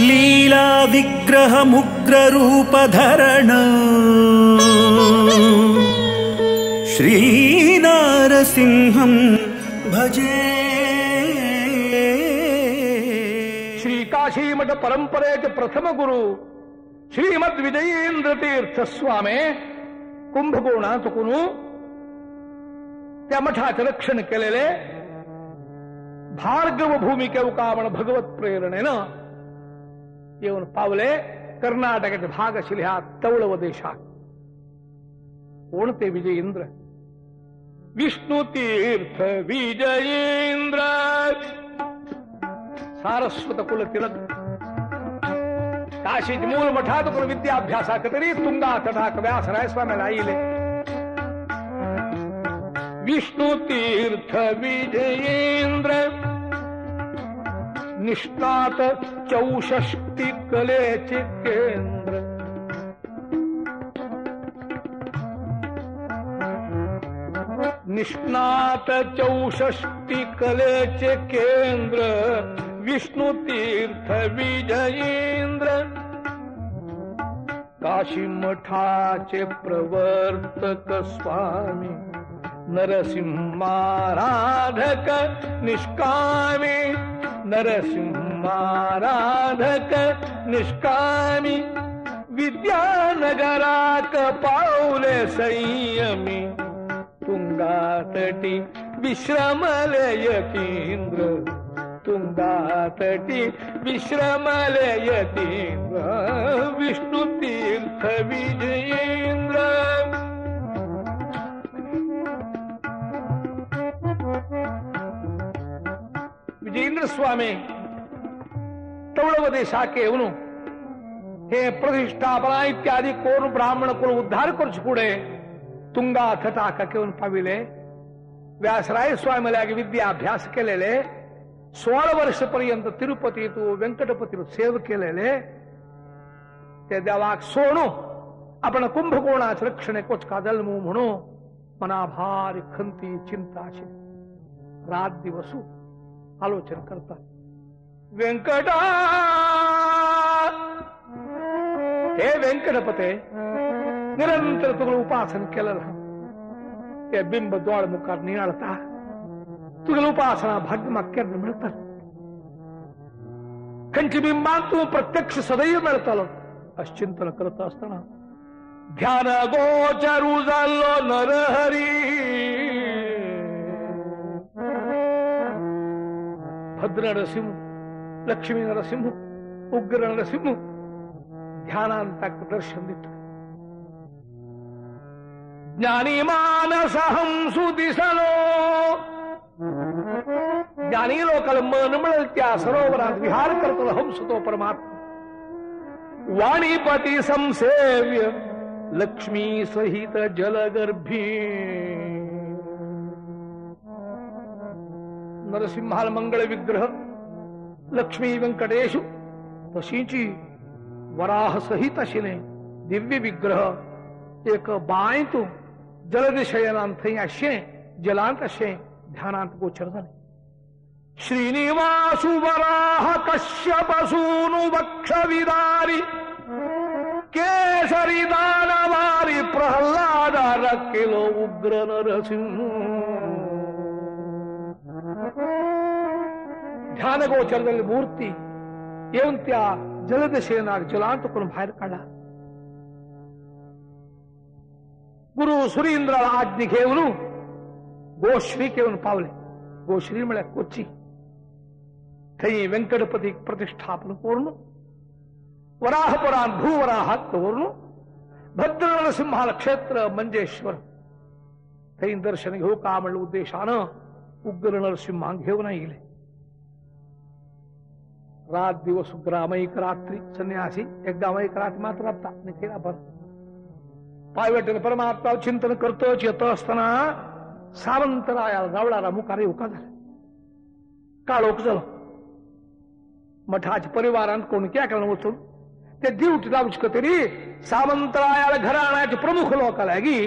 लीला विग्रह मुग्र रूप धरण श्री नारसिंहं भजे। श्री काशी मठ परंपरेचे प्रथम गुरु श्रीमद विजयेंद्र तीर्थ स्वामी कुंभकोणातून त्या मठाचे रक्षण केलेले भार्गव भूमिके उकामण भगवत प्रेरणेनं येऊन पावले कर्नाटकाच्या भागशील ह्या तवळव देशात। कोणते विजयेंद्र? विष्णू तीर्थ विजयेंद्र सारस्वत कुल तिलक काशीच मूल मठात विद्याभ्यासा करी तुंगा तटाक व्यासराय स्वामीला आईले। विष्णु तीर्थ विजयेंद्र निष्णात 64 कलेचे केंद्र। निष्णात 64 कलेचे केंद्र विष्णु तीर्थ विजयेंद्र। काशी मठाचे प्रवर्तक स्वामी नरसिंहाराधक निष्कामी। नरसिंहाराधक निष्कामी विद्यानगराक पावले संयमी। तुंगातटी विश्रमले यतींद्र तुंगातटी विश्रमले यतींद्र। विष्णु तीर्थ विजयेंद्र विजयेंद्र स्वामी तवळव देशाके येऊन हे प्रतिष्ठापना इत्यादी कोण ब्राह्मण कुल उद्धार करूच पुढे तुंगा थटाक येऊन पाविले। व्यासराय स्वामीला विद्याभ्यास केलेले 16 वर्षपर्यंत तिरुपती तू व्यंकटपती सेव केलेले ते देवाक सोडू आपण कुंभकोणाच रक्षणे कोचका जन्मू म्हणू मना भारी खंती चिंता रात दिवसू आलोचन करतात। व्यंकटा हे व्यंकटपते निरंतर तुला उपासन केलं ते बिंब द्वाळ मुखात निळता तुला उपासना भाग्यमा केलं मिळतात। खंची बिंबात तू प्रत्यक्ष सदैव मिळतलो चिंतन करत असताना ध्यान गोचरू झालो नरहरी। भद्र नरसिंह लक्ष्मी नरसिंह उग्र नरसिंह ध्यानांतक दर्शन देत। ज्ञानी मानस हंसू दिसलो ज्ञानी लोकाला मन मिळेल त्या सरोवरात विहार करतो हंस तो परमात्मा। वाणीपती संसेव्य लक्ष्मी सहित जलगर्भी। नरसिंहाल मंगळ विग्रह लक्ष्मी व्यंकटेशु तशीची वराह सहित अशिने दिव्य विग्रह एक बाय तू जलदिशयनांत अशे जलांत अशे ध्यानांत गोचर झाले। श्रीनिवासु वराह कश्यपसूनु वक्ष विदारी केसरी दानवारी प्रल्हादार केलो उग्र नरसिंह। ध्यान गोचर झालेली मूर्ती येऊन त्या जलदशेनाक जलांत करून बाहेर काढला। गुरु सुरेंद्राला आज्ञा घेऊन गोश्री घेऊन पावले। गोश्री म्हणजे कोची थई व्यंकटपती प्रतिष्ठापन करून वराहपुराण भूवराहात करून भद्र नरसिंहाला क्षेत्र मंजेश्वर थई दर्शन घेऊ का म्हणलं उद्देशानं उग्र नरसिंहा घेऊन येईल। रात दिवस ग्रामैक रात्री संन्यासी एक गामैक रात्री मात्र राबता निखेला भर पायवटेने परमात्मा चिंतन करतोच येत असताना सावंतराया जावळाला मुकारे उका झाला काळोख झालं। मठाच्या परिवारात कोण क्या कारण उचलून ते दिवटी जाऊच तरी सावंतरायाला घरा आणायचे प्रमुख लोकाला गी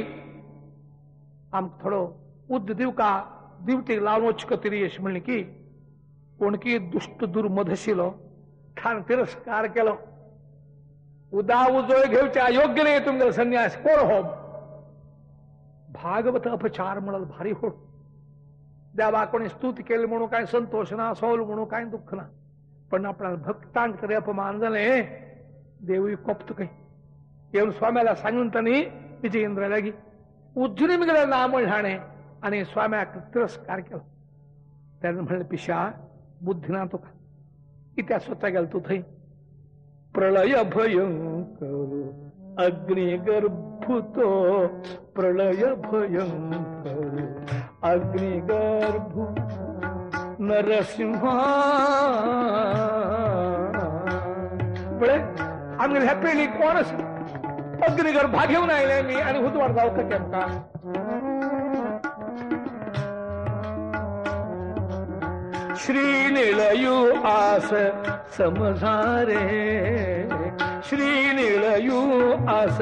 आम थोडं उद्द देऊ का दिवटी लावून तरी यश म्हणले की कोणकी दुष्ट दुर्मधशील ठाण तिरस्कार केलो. उदा उजोळ घेवच्या योग्य नाही तुमगेलो संन्यास कोण हो. भागवत अपचार म्हणल भारी हो. देवा कोणी स्तुती केली म्हणून काय संतोष ना, सोल म्हणून काय दुःख ना, पण आपल्याला भक्तांक तरी अपमान झाले. देवी कोपत काही येऊन स्वाम्याला सांगून त्यांनी विजयेंद्र लागी उज्जनी गेला नाम ठाणे आणि स्वाम्या तिरस्कार केला. त्याने म्हणले पिशा बुद्धीना तो का इत्या स्वतः गेल तू थई. प्रलय भयंकर अग्निगर्भुतो प्रलय भयंकर अग्निगर्भु नरसिंहा. बळे आम्ही ह्या पेली कोणच अग्निगर्भा घेऊन आले मी आणि हुदवाड जाऊ का केमका. श्रीनिळयू आस समझारे श्रीनिळयू आस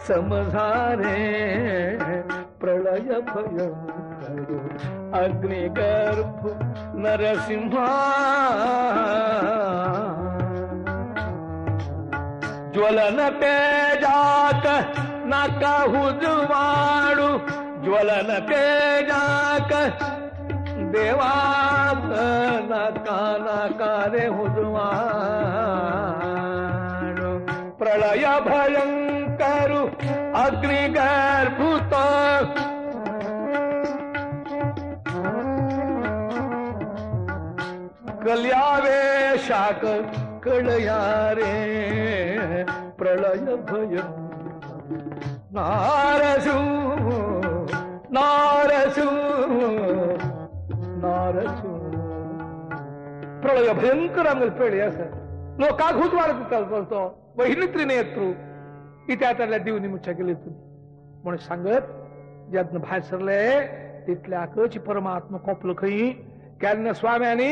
समझारे प्रलय भयंकर अग्निगर्भ नरसिंहा. ज्वलन तेजाक नाका हुजवाडू ज्वलन तेजाक देवा नाका नाका रे हुजवाडू. प्रलय भयंकर अग्निगर्भुत कल्यावेशाक कळया रे प्रलय भय नारसू नारसू नारसू. प्रलय भयंकर आम्हाला पेढे असं लोका घुस वाढत चालतो वहिनी त्रिनेत्रू इत्या त्याला दिवनी मुच्छा केली तुम्ही म्हणून सांगत ज्यातनं बाहेर सरले तिथल्या कची परमात्मा कोपलं खई. त्यानं स्वाम्याने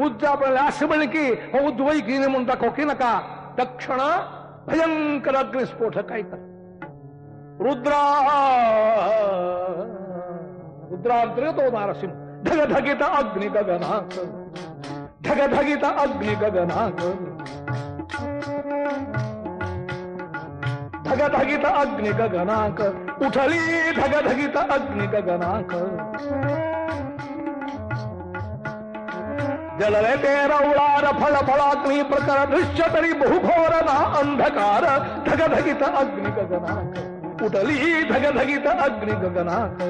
उज्जा बनला असं म्हणे की हो उद्वई की म्हणून दाखव की नका. तक्षण भयंकर अग्निस्फोट काय कर रुद्रा रुद्रांतर्गत तो नारसिंह धगधगित अग्नि गगनाक धगधगित अग्नि गगनाक धगधगित अग्नि गगनाक उठली धगधगित अग्नि गगनाक. जलले ते रौळार फळफळाग्नी प्रकर दृश्य तरी बहुघोर ना अंधकार धगधगित अग्नि गगनाक उठली धगधगित अग्नि गगनाक.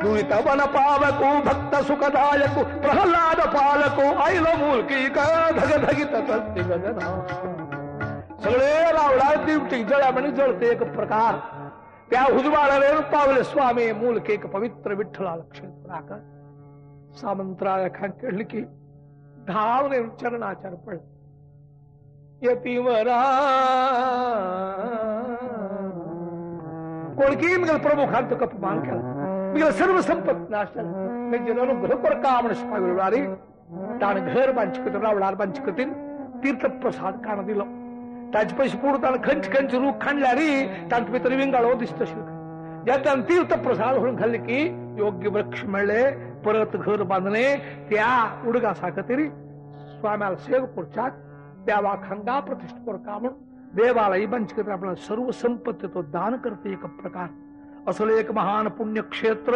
दुरित वन पावको भक्त सुखदायको प्रल्हाद पालको ऐल मूलकी का धगधगित तस्ति गगनाक. सगळे रावळा दिवटी जळा म्हणे जळते एक प्रकार. त्या हुजवाडाले पावले स्वामी मूलकेक पवित्र विठ्ठला क्षेत्राक. सामंतराय खांकेळली की धावने चरणाचार पड यतीवरा कोणकी मग प्रभू खांत कपमान केला मग सर्व संपत नाश झाला. घर पर कामण पावली ताण घर बांचिकत रावळार बांचिकतीन तीर्थप्रसाद कान दिलं. त्याचे पैसे पुढताना खंच खंच रूख खांडल्यारी त्यांत तरी विंगाळो दिसत शिल्क ज्या तीर्थप्रसाद म्हणून खाल्ले की योग्य वृक्ष मिळले परत घर बांधणे. त्या उडगासारखं तरी स्वाम्याला सेवकोरच्या द्यावा खंगा प्रतिष्ठा कामण देवालाही बंचकत आपल्याला सर्व संपत्ती तो दान करते एक प्रकार. असले एक महान पुण्यक्षेत्र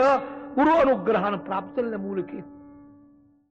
गुरु अनुग्रहानं प्राप्त मूलकी